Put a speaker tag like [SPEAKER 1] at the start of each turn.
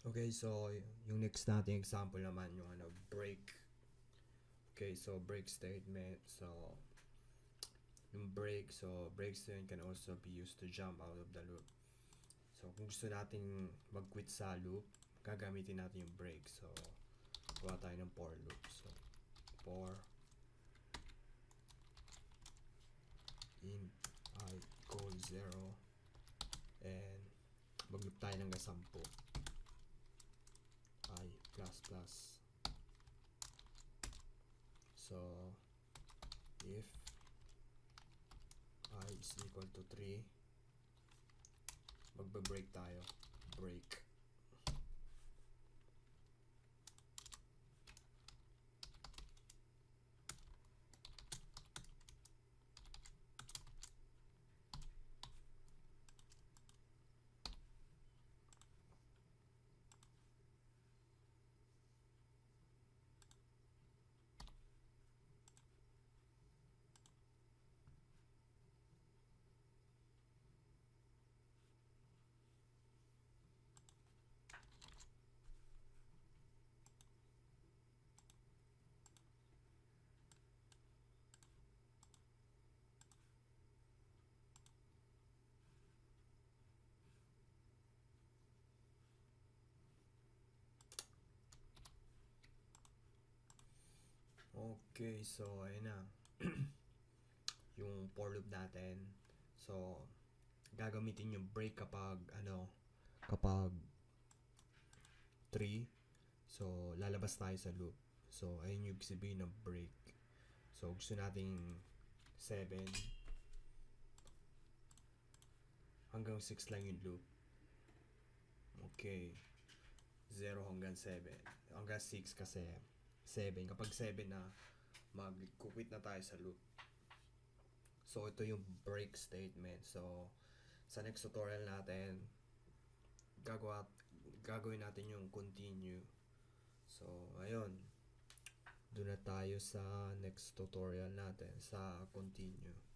[SPEAKER 1] Okay, so yung next nating example naman yung break. Okay, so break statement. So yung break, so break statement can also be used to jump out of the loop. So kung gusto nating mag-quit sa loop, gagamitin natin yung break. So gawa tayo ng for loop. So for int I equals 0 and mag-loop tayo ng 10 I plus plus. So if I is equal to 3, magbe-break tayo. Break. Okay, so ayun na. Yung for loop natin. So gagamitin yung break kapag kapag 3. So lalabas tayo sa loop. So ayun yung sabihin ng break. So gusto nating 7 hanggang 6 lang yung loop. Okay. 0 hanggang 7. Hanggang 6 kasi 7. Kapag 7 na, mag-quit na tayo sa loop. So ito yung break statement. So sa next tutorial natin, gagawin natin yung continue. So ayun, doon na tayo sa next tutorial natin sa continue.